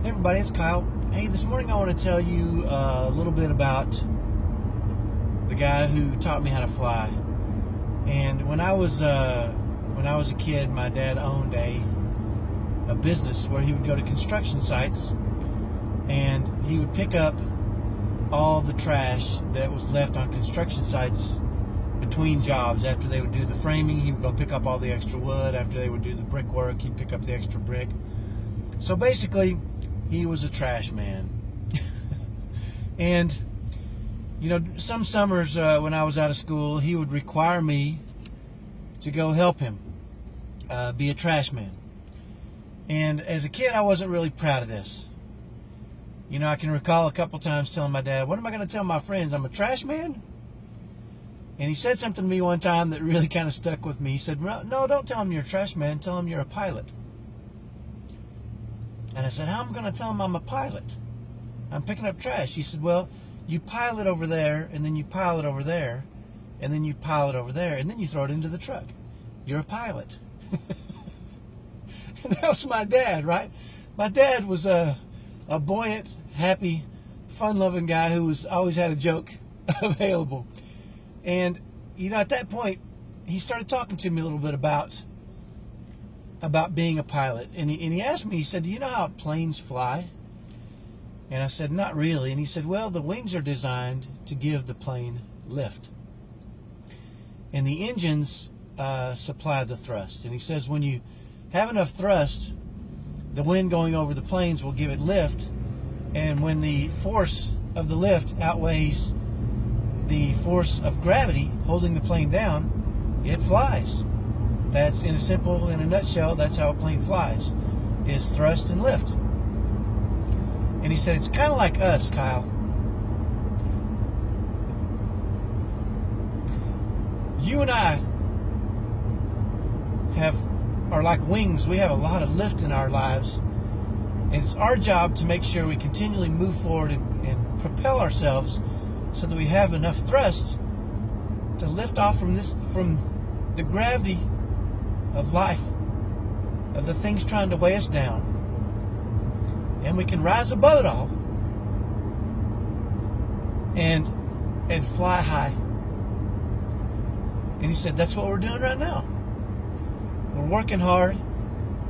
Hey everybody, it's Kyle. Hey, this morning I want to tell you a little bit about the guy who taught me how to fly. And when I was a kid, my dad owned a business where he would go to construction sites and he would pick up all the trash that was left on construction sites between jobs. After they would do the framing, he would go pick up all the extra wood. After they would do the brickwork, he'd pick up the extra brick. So basically, he was a trash man. And, you know, some summers when I was out of school, he would require me to go help him be a trash man. And as a kid, I wasn't really proud of this. You know, I can recall a couple times telling my dad, what am I going to tell my friends? I'm a trash man? And he said something to me one time that really kind of stuck with me. He said, no, don't tell him you're a trash man. Tell him you're a pilot. And I said, how am I going to tell him I'm a pilot? I'm picking up trash. He said, well, you pile it over there, and then you pile it over there, and then you pile it over there, and then you throw it into the truck. You're a pilot. And that was my dad, right? My dad was a buoyant, happy, fun-loving guy who always had a joke available. And, you know, at that point, he started talking to me a little bit about being a pilot. And he asked me, he said, do you know how planes fly? And I said, not really. And he said, well, the wings are designed to give the plane lift. And the engines supply the thrust. And he says, when you have enough thrust, the wind going over the planes will give it lift. And when the force of the lift outweighs the force of gravity holding the plane down, it flies. That's in a nutshell, that's how a plane flies, is thrust and lift. And he said, it's kind of like us, Kyle. You and I are like wings. We have a lot of lift in our lives. And it's our job to make sure we continually move forward and propel ourselves so that we have enough thrust to lift off from the gravity of life, of the things trying to weigh us down, and we can rise above it all and fly high. And he said, that's what we're doing right now. We're working hard,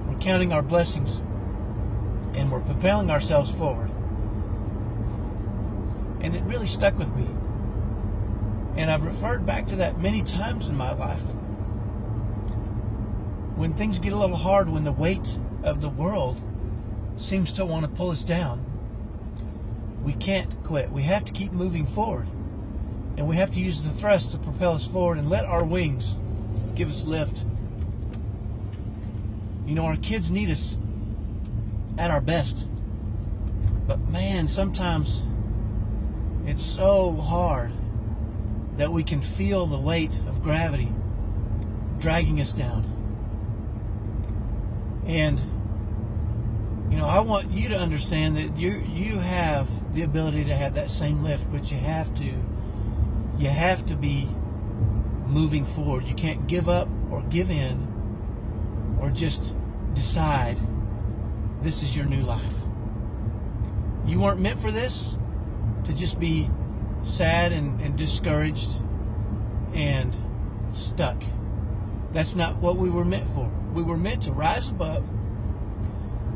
we're counting our blessings, and we're propelling ourselves forward. And it really stuck with me. And I've referred back to that many times in my life. When things get a little hard, when the weight of the world seems to want to pull us down, we can't quit. We have to keep moving forward. And we have to use the thrust to propel us forward and let our wings give us lift. You know, our kids need us at our best. But man, sometimes it's so hard that we can feel the weight of gravity dragging us down. And, you know, I want you to understand that you have the ability to have that same lift, but you have to be moving forward. You can't give up or give in or just decide this is your new life. You weren't meant for this, to just be sad and discouraged and stuck. That's not what we were meant for. We were meant to rise above,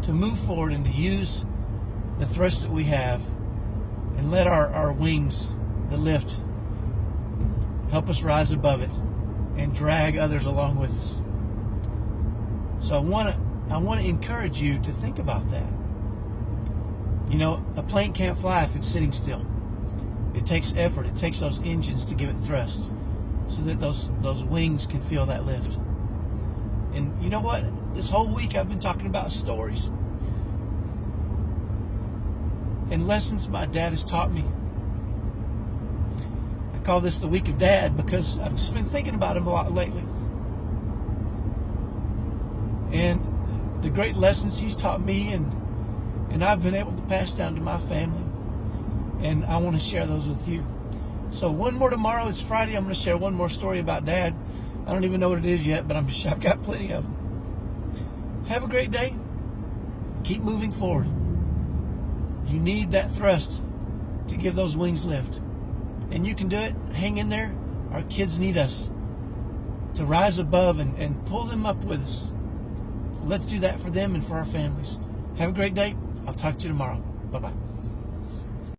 to move forward, and to use the thrust that we have and let our wings, the lift, help us rise above it and drag others along with us. So I want to encourage you to think about that. You know, a plane can't fly if it's sitting still. It takes effort. It takes those engines to give it thrust so that those wings can feel that lift. And you know what? This whole week I've been talking about stories and lessons my dad has taught me. I call this the week of Dad because I've just been thinking about him a lot lately. And the great lessons he's taught me and I've been able to pass down to my family. And I want to share those with you. So one more tomorrow. It's Friday. I'm going to share one more story about Dad. I don't even know what it is yet, but I've got plenty of them. Have a great day. Keep moving forward. You need that thrust to give those wings lift. And you can do it. Hang in there. Our kids need us to rise above and pull them up with us. Let's do that for them and for our families. Have a great day. I'll talk to you tomorrow. Bye-bye.